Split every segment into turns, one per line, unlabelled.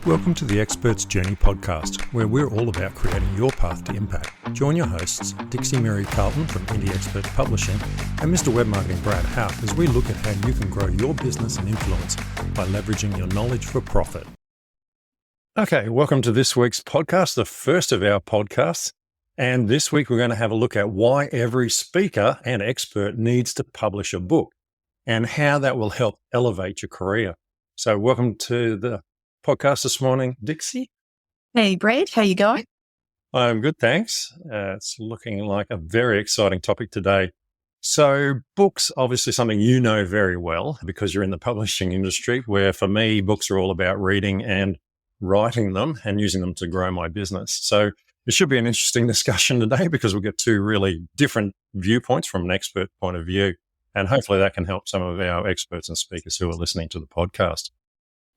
Welcome to the Expert's Journey podcast, where we're all about creating your path to impact. Join your hosts, Dixie Mary Carlton from Indie Experts Publishing and Mr. Web Marketing Brad Houck, as we look at how you can grow your business and influence by leveraging your knowledge for profit. Okay, welcome to this week's podcast, the first of our podcasts. And this week we're going to have a look at why every speaker and expert needs to publish a book and how that will help elevate your career. So welcome to the podcast this morning, Dixie.
Hey, Brad, how you going?
I'm good, thanks. It's looking like a very exciting topic today. So books, obviously something you know very well because you're in the publishing industry, where for me, books are all about reading and writing them and using them to grow my business. So it should be an interesting discussion today because we'll get two really different viewpoints from an expert point of view. And hopefully that can help some of our experts and speakers who are listening to the podcast.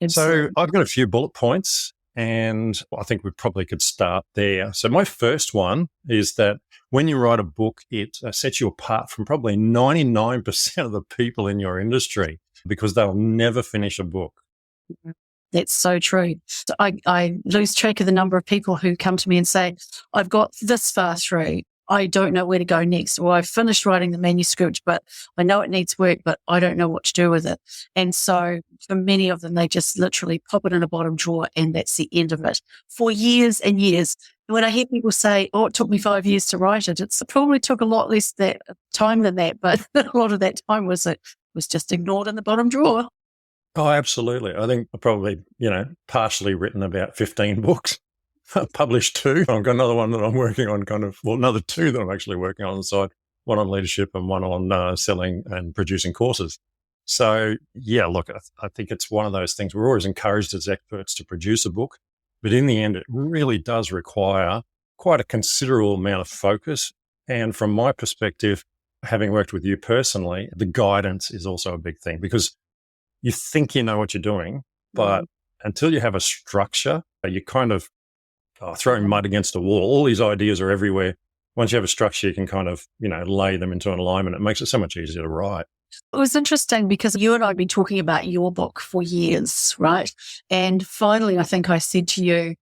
So I've got a few bullet points and I think we probably could start there. So my first one is that when you write a book, it sets you apart from probably 99% of the people in your industry because they'll never finish a book.
That's so true. So I lose track of the number of people who come to me and say, I've got this far through. I don't know where to go next. Or I've finished writing the manuscript, but I know it needs work, but I don't know what to do with it. And so for many of them, they just literally pop it in a bottom drawer and that's the end of it for years and years. And when I hear people say, oh, it took me 5 years to write it, it probably took a lot less time than that. But a lot of that time was just ignored in the bottom drawer.
Oh, absolutely. I think I've probably, partially written about 15 books. Published 2. I've got another one that I'm working on another 2 that I'm actually working on the side, one on leadership and one on selling and producing courses. So yeah, look, I think it's one of those things. We're always encouraged as experts to produce a book, but in the end, it really does require quite a considerable amount of focus. And from my perspective, having worked with you personally, the guidance is also a big thing because you think you know what you're doing, but until you have a structure, you kind of throwing mud against a wall. All these ideas are everywhere. Once you have a structure, you can kind of, lay them into an alignment. It makes it so much easier to write.
It was interesting because you and I have been talking about your book for years, right? And finally, I think I said to you,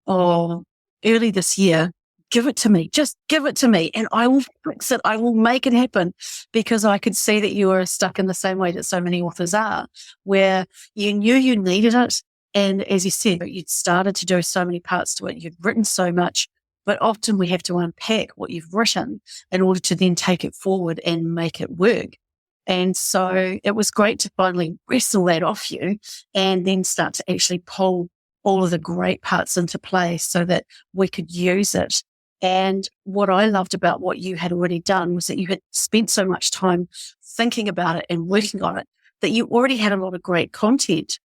early this year, give it to me. Just give it to me and I will fix it. I will make it happen because I could see that you were stuck in the same way that so many authors are, where you knew you needed it. And as you said, you'd started to do so many parts to it. You'd written so much, but often we have to unpack what you've written in order to then take it forward and make it work. And so it was great to finally wrestle that off you and then start to actually pull all of the great parts into place so that we could use it. And what I loved about what you had already done was that you had spent so much time thinking about it and working on it that you already had a lot of great content.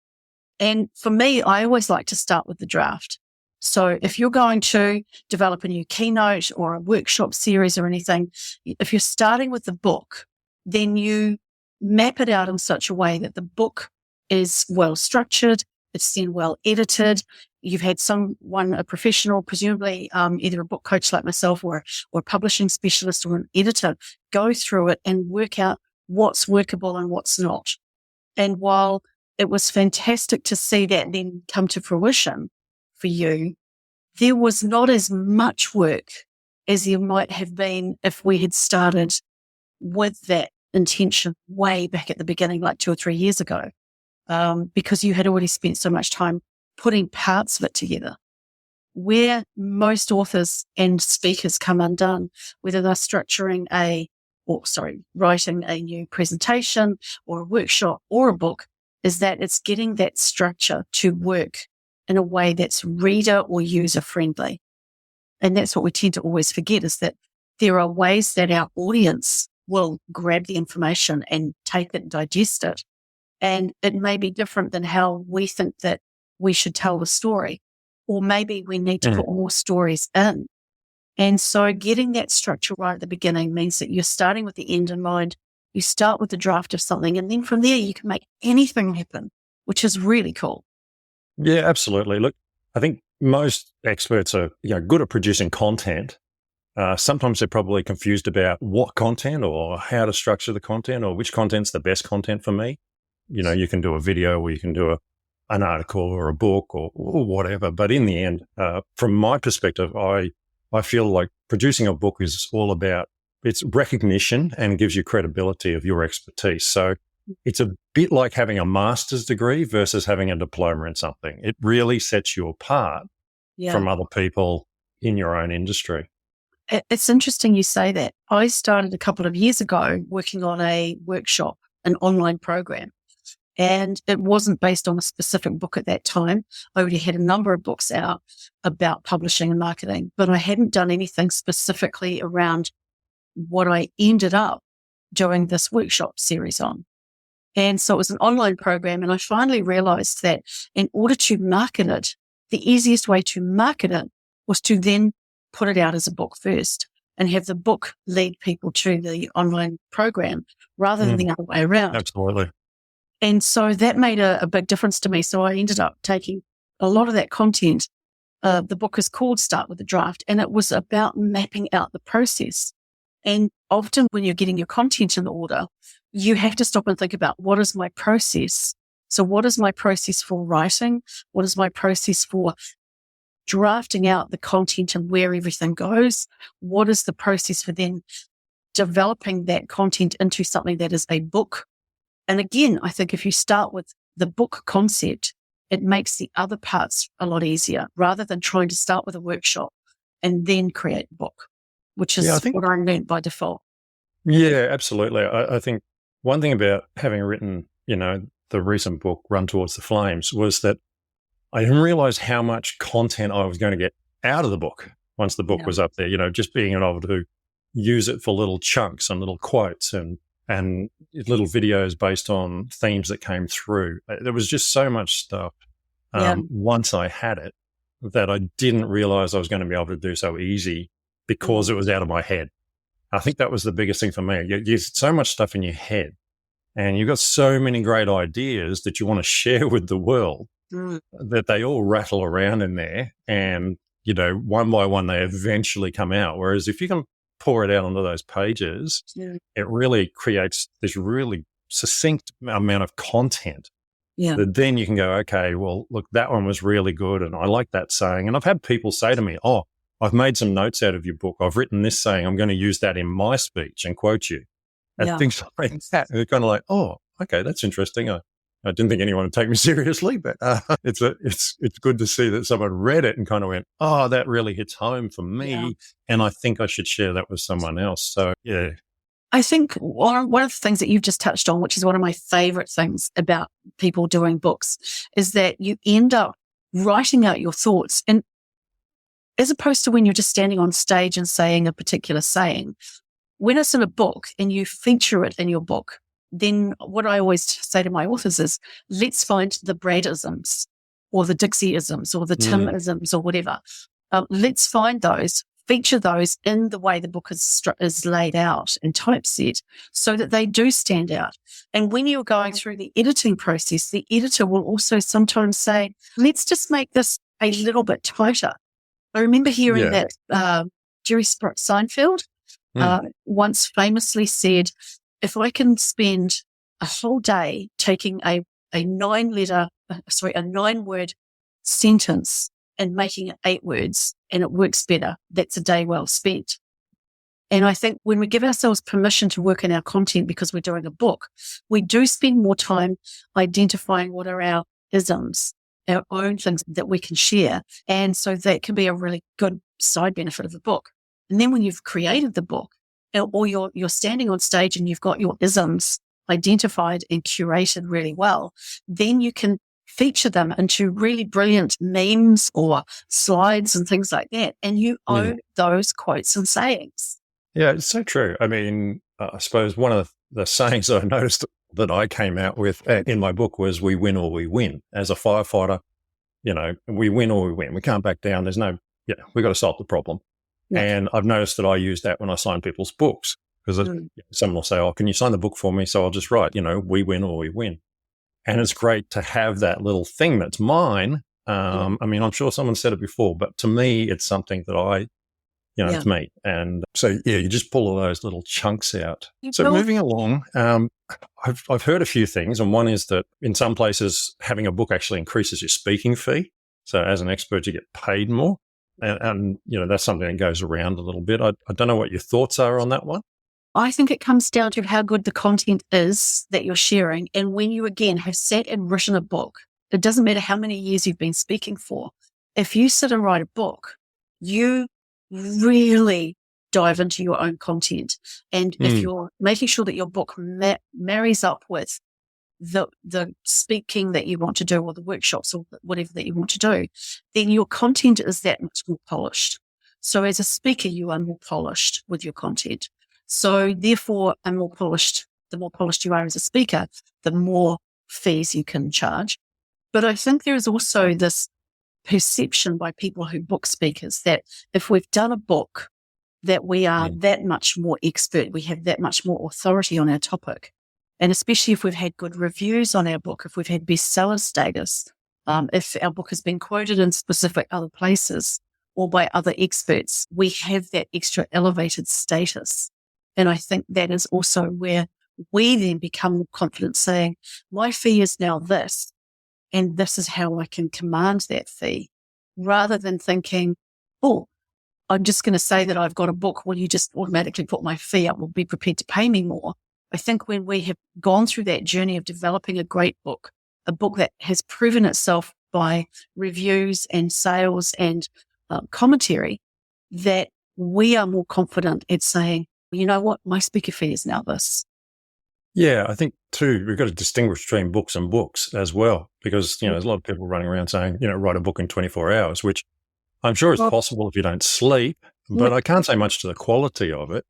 And for me, I always like to start with the draft. So if you're going to develop a new keynote or a workshop series or anything, if you're starting with the book, then you map it out in such a way that the book is well structured, it's then well edited. You've had a professional, presumably either a book coach like myself or a publishing specialist or an editor, go through it and work out what's workable and what's not. And while it was fantastic to see that then come to fruition for you, there was not as much work as there might have been if we had started with that intention way back at the beginning, like 2 or 3 years ago, because you had already spent so much time putting parts of it together. Where most authors and speakers come undone, whether they're writing a new presentation or a workshop or a book, is that it's getting that structure to work in a way that's reader or user friendly. And that's what we tend to always forget, is that there are ways that our audience will grab the information and take it and digest it. And it may be different than how we think that we should tell the story, or maybe we need to put more stories in. And so getting that structure right at the beginning means that you're starting with the end in mind. You start with the draft of something, and then from there you can make anything happen, which is really cool.
Yeah, absolutely. Look, I think most experts are good at producing content. Sometimes they're probably confused about what content or how to structure the content or which content's the best content for me. You can do a video or you can do an article or a book or whatever. But in the end, from my perspective, I feel like producing a book is all about it's recognition and gives you credibility of your expertise. So it's a bit like having a master's degree versus having a diploma in something. It really sets you apart from other people in your own industry.
It's interesting you say that. I started a couple of years ago working on a workshop, an online program, and it wasn't based on a specific book at that time. I already had a number of books out about publishing and marketing, but I hadn't done anything specifically around what I ended up doing this workshop series on. And so it was an online program, and I finally realized that in order to market it, the easiest way to market it was to then put it out as a book first and have the book lead people to the online program rather than the other way around.
Absolutely.
And so that made a big difference to me. So I ended up taking a lot of that content. The book is called Start with a Draft, and it was about mapping out the process. And often when you're getting your content in order, you have to stop and think about, what is my process? So what is my process for writing? What is my process for drafting out the content and where everything goes? What is the process for then developing that content into something that is a book? And again, I think if you start with the book concept, it makes the other parts a lot easier rather than trying to start with a workshop and then create a book, which is what I learned by default.
Yeah, absolutely. I think one thing about having written, the recent book, Run Towards the Flames, was that I didn't realize how much content I was going to get out of the book once the book was up there, just being able to use it for little chunks and little quotes and little videos based on themes that came through. There was just so much stuff once I had it that I didn't realize I was going to be able to do so easy because it was out of my head. I think that was the biggest thing for me. There's so much stuff in your head and you've got so many great ideas that you want to share with the world that they all rattle around in there and, one by one, they eventually come out. Whereas if you can pour it out onto those pages, it really creates this really succinct amount of content that then you can go, okay, well, look, that one was really good. And I like that saying. And I've had people say to me, oh, I've made some notes out of your book. I've written this saying. I'm going to use that in my speech and quote you. And things like that. They're kind of like, oh, okay, that's interesting. I didn't think anyone would take me seriously, but it's good to see that someone read it and kind of went, oh, that really hits home for me. And I think I should share that with someone else. So, yeah.
I think one of the things that you've just touched on, which is one of my favorite things about people doing books, is that you end up writing out your thoughts. And as opposed to when you're just standing on stage and saying a particular saying, when it's in a book and you feature it in your book, then what I always say to my authors is, let's find the Bradisms or the Dixieisms or the Timisms or whatever. Let's find those, feature those in the way the book is laid out and typeset so that they do stand out. And when you're going through the editing process, the editor will also sometimes say, let's just make this a little bit tighter. I remember hearing that Jerry Seinfeld once famously said, if I can spend a whole day taking a 9-word sentence and making it 8 words and it works better, that's a day well spent. And I think when we give ourselves permission to work in our content because we're doing a book, we do spend more time identifying what are our isms, our own things that we can share. And so that can be a really good side benefit of the book. And then when you've created the book or you're standing on stage and you've got your isms identified and curated really well, then you can feature them into really brilliant memes or slides and things like that. And you own those quotes and sayings.
Yeah, it's so true. I mean, I suppose one of the sayings that I noticed that I came out with in my book was, we win or we win. As a firefighter, we win or we win. We can't back down. We've got to solve the problem. Yeah. And I've noticed that I use that when I sign people's books because someone will say, oh, can you sign the book for me? So I'll just write, we win or we win. And it's great to have that little thing that's mine. I mean, I'm sure someone said it before, but to me, it's something that
Yeah.
to me. And so, yeah, you just pull all those little chunks out.
You
So
build-
moving along, I've heard a few things. And one is that in some places, having a book actually increases your speaking fee. So as an expert, you get paid more. And that's something that goes around a little bit. I don't know what your thoughts are on that one.
I think it comes down to how good the content is that you're sharing. And when you, again, have sat and written a book, it doesn't matter how many years you've been speaking for. If you sit and write a book, you really dive into your own content. And if you're making sure that your book marries up with the speaking that you want to do, or the workshops, or whatever that you want to do, then your content is that much more polished. So as a speaker, you are more polished with your content. So therefore, the more polished you are as a speaker, the more fees you can charge. But I think there is also this perception by people who book speakers that if we've done a book, that we are that much more expert, we have that much more authority on our topic. And especially if we've had good reviews on our book, if we've had bestseller status, if our book has been quoted in specific other places or by other experts, we have that extra elevated status. And I think that is also where we then become more confident saying, my fee is now this, and this is how I can command that fee, rather than thinking, oh, I'm just going to say that I've got a book. Will you just automatically put my fee up? Will be prepared to pay me more? I think when we have gone through that journey of developing a great book, a book that has proven itself by reviews and sales and commentary, that we are more confident at saying, you know what, my speaker fee is now this.
Yeah, I think too, we've got to distinguish between books and books as well, because, there's a lot of people running around saying, write a book in 24 hours, which I'm sure is possible if you don't sleep, but I can't say much to the quality of it.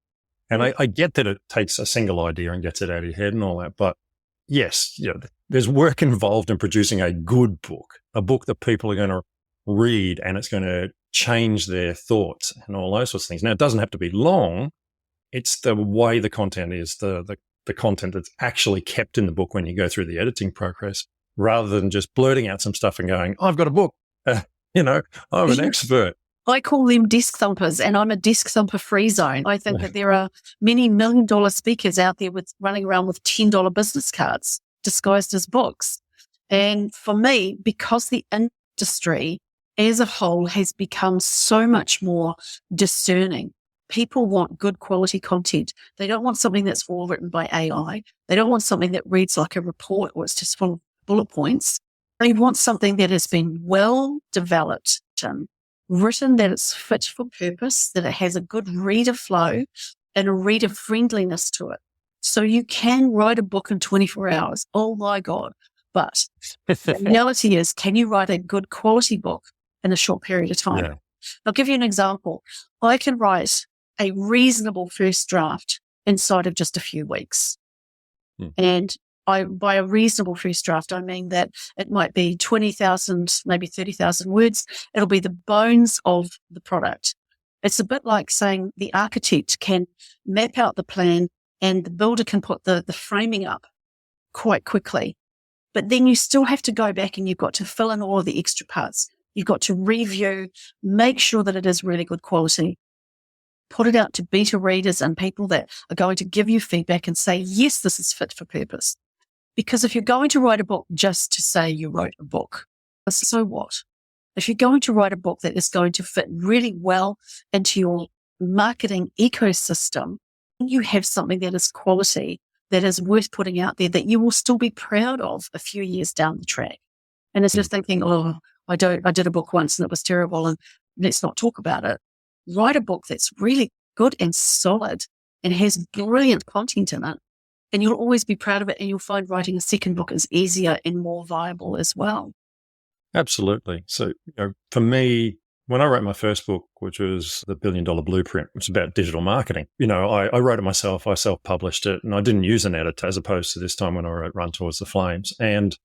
And I get that it takes a single idea and gets it out of your head and all that. But yes, there's work involved in producing a good book, a book that people are going to read and it's going to change their thoughts and all those sorts of things. Now, it doesn't have to be long. It's the way the content is, the content that's actually kept in the book when you go through the editing process, rather than just blurting out some stuff and going, I've got a book, I'm an expert.
I call them desk thumpers, and I'm a desk thumper free zone. I think that there are many $1 million speakers out there running around with $10 business cards disguised as books. And for me, because the industry as a whole has become so much more discerning, people want good quality content. They don't want something that's all written by AI. They don't want something that reads like a report or it's just full of bullet points. They want something that has been well developed and written, that it's fit for purpose, that it has a good reader flow and a reader friendliness to it. So you can write a book in 24 hours. Oh my God. But the reality is, can you write a good quality book in a short period of time?
Yeah.
I'll give you an example. I can write a reasonable first draft inside of just a few weeks. And by a reasonable first draft, I mean that it might be 20,000, maybe 30,000 words. It'll be the bones of the product. It's a bit like saying the architect can map out the plan and the builder can put the framing up quite quickly. But then you still have to go back and you've got to fill in all of the extra parts. You've got to review, make sure that it is really good quality, put it out to beta readers and people that are going to give you feedback and say, yes, this is fit for purpose. Because if you're going to write a book just to say you wrote a book, so what? If you're going to write a book that is going to fit really well into your marketing ecosystem, you have something that is quality, that is worth putting out there, that you will still be proud of a few years down the track. And instead of thinking, I did a book once and it was terrible and let's not talk about it. Write a book that's really good and solid and has brilliant content in it. And you'll always be proud of it, and you'll find writing a second book is easier and more viable as well.
Absolutely. So for me, when I wrote my first book, which was The $1 Billion Blueprint, which is about digital marketing, I wrote it myself, I self-published it, and I didn't use an editor as opposed to this time when I wrote Run Towards the Flames. And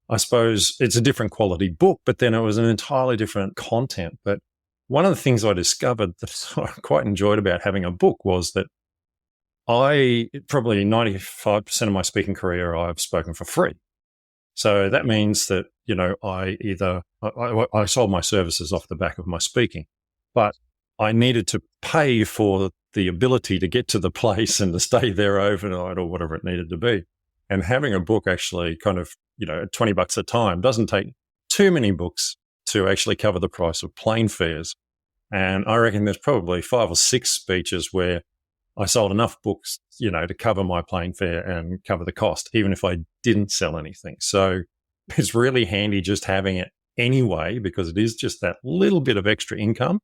I suppose it's a different quality book, but then it was an entirely different content. But one of the things I discovered that I quite enjoyed about having a book was that probably 95% of my speaking career, I've spoken for free. So that means that, I sold my services off the back of my speaking, but I needed to pay for the ability to get to the place and to stay there overnight or whatever it needed to be. And having a book actually kind of, at $20 a time doesn't take too many books to actually cover the price of plane fares. And I reckon there's probably 5 or 6 speeches where I sold enough books, to cover my plane fare and cover the cost, even if I didn't sell anything. So it's really handy just having it anyway, because it is just that little bit of extra income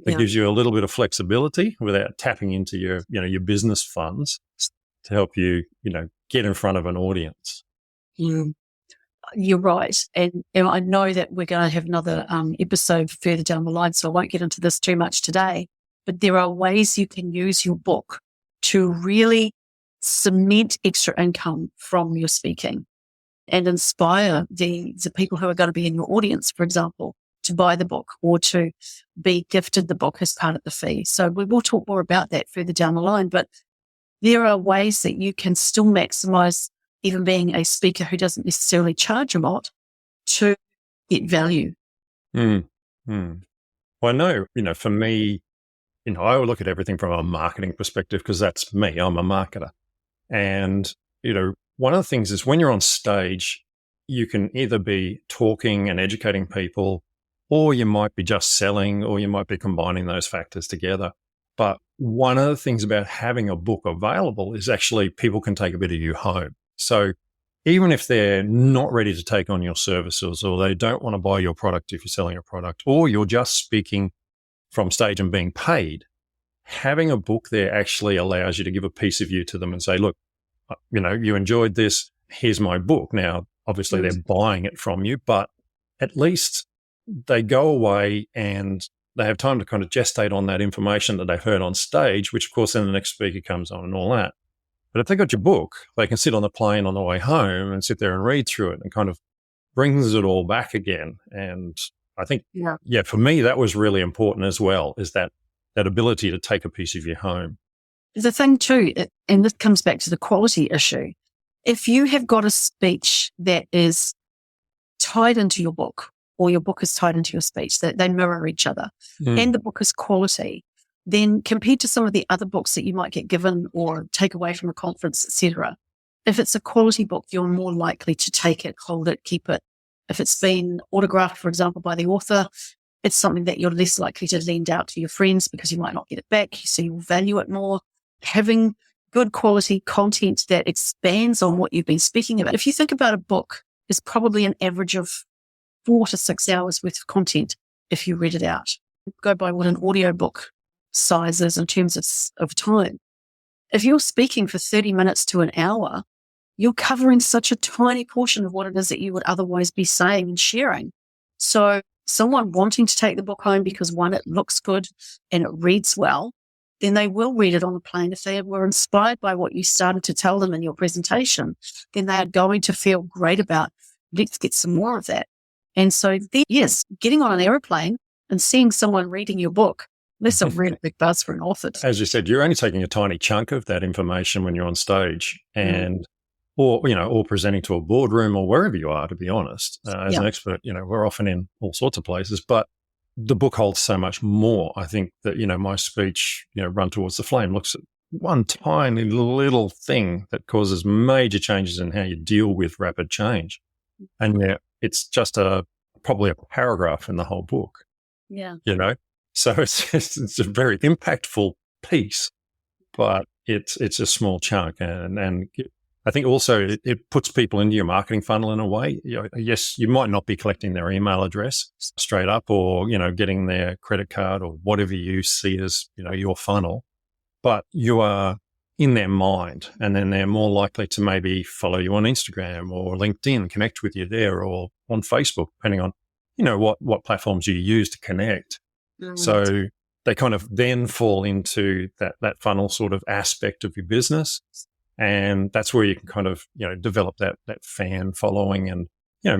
that gives you a little bit of flexibility without tapping into your business funds to help you, get in front of an audience.
Mm. You're right. And I know that we're going to have another episode further down the line, so I won't get into this too much today. But there are ways you can use your book to really cement extra income from your speaking and inspire the people who are going to be in your audience, for example, to buy the book or to be gifted the book as part of the fee. So we will talk more about that further down the line. But there are ways that you can still maximize, even being a speaker who doesn't necessarily charge a lot, to get value.
Well, I know, for me, I would look at everything from a marketing perspective because that's me. I'm a marketer. And, one of the things is when you're on stage, you can either be talking and educating people, or you might be just selling, or you might be combining those factors together. But one of the things about having a book available is actually people can take a bit of you home. So even if they're not ready to take on your services, or they don't want to buy your product if you're selling a product, or you're just speaking from stage and being paid, having a book there actually allows you to give a piece of you to them and say, look, you enjoyed this. Here's my book. Now, obviously they're buying it from you, but at least they go away and they have time to kind of gestate on that information that they've heard on stage, which of course then the next speaker comes on and all that. But if they got your book, they can sit on the plane on the way home and sit there and read through it and kind of brings it all back again. And I think, for me, that was really important as well, is that ability to take a piece of you home.
The thing too, and this comes back to the quality issue. If you have got a speech that is tied into your book, or your book is tied into your speech, that they mirror each other, and the book is quality, then compared to some of the other books that you might get given or take away from a conference, etc., if it's a quality book, you're more likely to take it, hold it, keep it. If it's been autographed, for example, by the author, it's something that you're less likely to lend out to your friends because you might not get it back, so you'll value it more. Having good quality content that expands on what you've been speaking about. If you think about a book, it's probably an average of 4 to 6 hours worth of content if you read it out. Go by what an audiobook size is in terms of time. If you're speaking for 30 minutes to an hour, you're covering such a tiny portion of what it is that you would otherwise be saying and sharing. So someone wanting to take the book home because, one, it looks good and it reads well, then they will read it on the plane. If they were inspired by what you started to tell them in your presentation, then they are going to feel great about, let's get some more of that. And so, yes, getting on an airplane and seeing someone reading your book, that's a really big buzz for an author.
As you said, you're only taking a tiny chunk of that information when you're on stage or presenting to a boardroom or wherever you are, to be honest. As an expert, we're often in all sorts of places, but the book holds so much more. I think that, my speech, Run Towards the Flame, looks at one tiny little thing that causes major changes in how you deal with rapid change. And it's just probably a paragraph in the whole book.
Yeah.
So it's a very impactful piece, but it's a small chunk. And I think also it puts people into your marketing funnel in a way. Yes, you might not be collecting their email address straight up or, getting their credit card or whatever you see as, your funnel, but you are in their mind, and then they're more likely to maybe follow you on Instagram or LinkedIn, connect with you there, or on Facebook, depending on, what platforms you use to connect. So they kind of then fall into that funnel sort of aspect of your business. And that's where you can kind of, develop that fan following, and,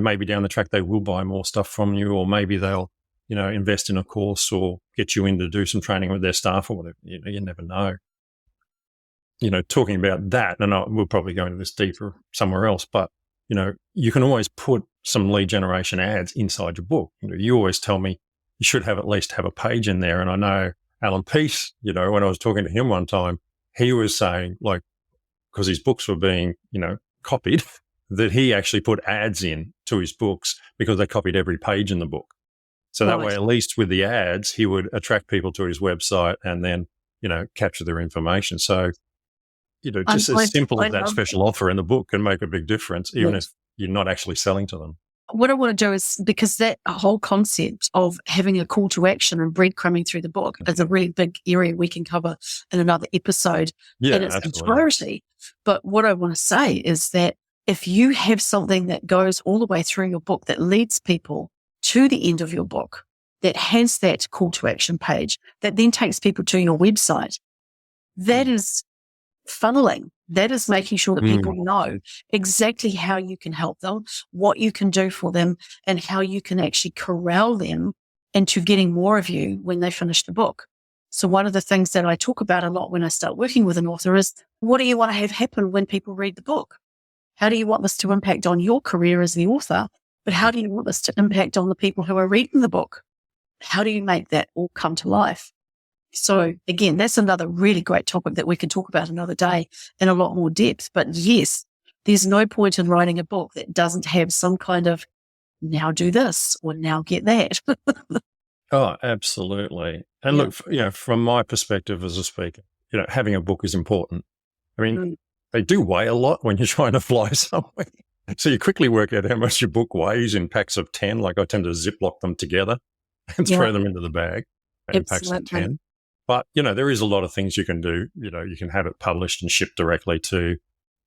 maybe down the track, they will buy more stuff from you, or maybe they'll, invest in a course or get you in to do some training with their staff or whatever. You never know. Talking about that, and we'll probably go into this deeper somewhere else, but, you can always put some lead generation ads inside your book. You always tell me you should at least have a page in there. And I know Alan Peace, when I was talking to him one time, he was saying, like, because his books were being, copied, that he actually put ads in to his books because they copied every page in the book. So that way,
Right.
at least with the ads, he would attract people to his website and then, capture their information. So, just as simple
I
as that
love
special offer in the book can make a big difference, even
that.
if you're not actually selling to them.
What I want to do is, because that whole concept of having a call to action and breadcrumbing through the book is a really big area we can cover in another episode
Yeah,
in its
absolutely.
entirety. But what I want to say is that if you have something that goes all the way through your book that leads people to the end of your book, that has that call to action page, that then takes people to your website, that is funneling. That is making sure that people know exactly how you can help them, what you can do for them, and how you can actually corral them into getting more of you when they finish the book. So one of the things that I talk about a lot when I start working with an author is, what do you want to have happen when people read the book? How do you want this to impact on your career as the author? But how do you want this to impact on the people who are reading the book? How do you make that all come to life? So again, that's another really great topic that we can talk about another day in a lot more depth. But yes, there's no point in writing a book that doesn't have some kind of now do this or now get that.
Oh, absolutely. And
Yeah.
look, from my perspective as a speaker, having a book is important. I mean,
Mm.
they do weigh a lot when you're trying to fly somewhere. So you quickly work out how much your book weighs in packs of 10. Like I tend to ziplock them together and
Yeah,
throw them into the bag in packs of
absolutely.
10. But, there is a lot of things you can do. You can have it published and shipped directly to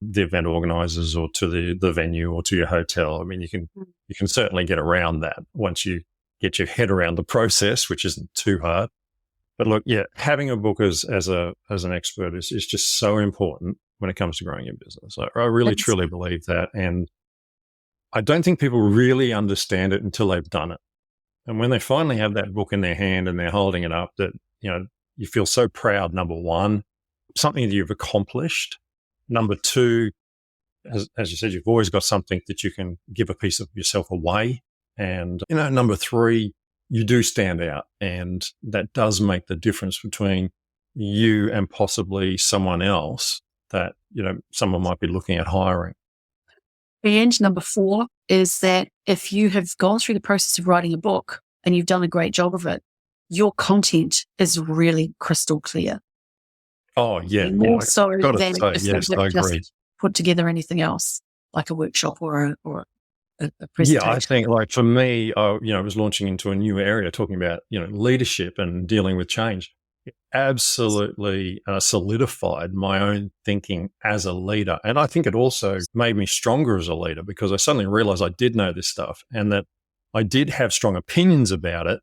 the event organizers or to the venue or to your hotel. I mean, you can certainly get around that once you get your head around the process, which isn't too hard. But look, having a book as an expert is just so important when it comes to growing your business. I really
That's-
truly believe that. And I don't think people really understand it until they've done it. And when they finally have that book in their hand and they're holding it up, that, you feel so proud, number one, something that you've accomplished. Number two, as you said, you've always got something that you can give a piece of yourself away. And, number three, you do stand out. And that does make the difference between you and possibly someone else that, someone might be looking at hiring.
And number 4 is that if you have gone through the process of writing a book and you've done a great job of it, your content is really crystal clear.
Oh, yeah.
More so
Gotta
than
say,
if
yes,
they
I
just
agree.
put together anything else, like a workshop or a
Yeah,
presentation.
I think like for me, I was launching into a new area talking about, leadership and dealing with change. It absolutely solidified my own thinking as a leader. And I think it also made me stronger as a leader because I suddenly realized I did know this stuff and that I did have strong opinions about it,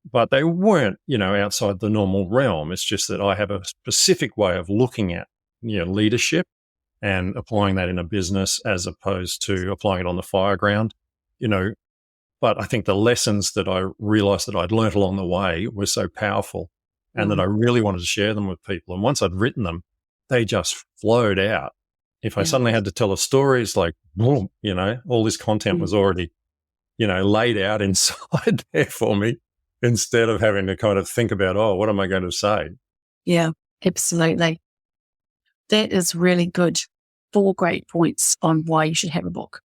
but they weren't, outside the normal realm. It's just that I have a specific way of looking at, leadership and applying that in a business as opposed to applying it on the fire ground, But I think the lessons that I realized that I'd learnt along the way were so powerful and that I really wanted to share them with people. And once I'd written them, they just flowed out. If I suddenly had to tell a story, it's like, boom, all this content was already, laid out inside there for me instead of having to kind of think about, oh, what am I going to say?
Yeah, absolutely. That is really good. 4 great points on why you should have a book.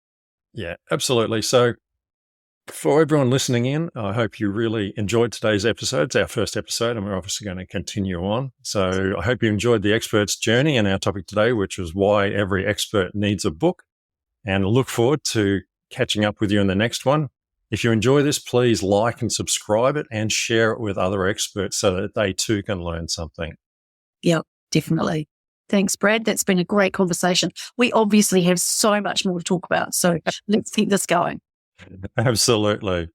Yeah, absolutely. So for everyone listening in, I hope you really enjoyed today's episode. It's our first episode and we're obviously going to continue on. So I hope you enjoyed the expert's journey and our topic today, which was why every expert needs a book. And I look forward to catching up with you in the next one. If you enjoy this, please like and subscribe it and share it with other experts so that they too can learn something.
Yep, definitely. Thanks, Brad. That's been a great conversation. We obviously have so much more to talk about. So let's keep this going.
Absolutely.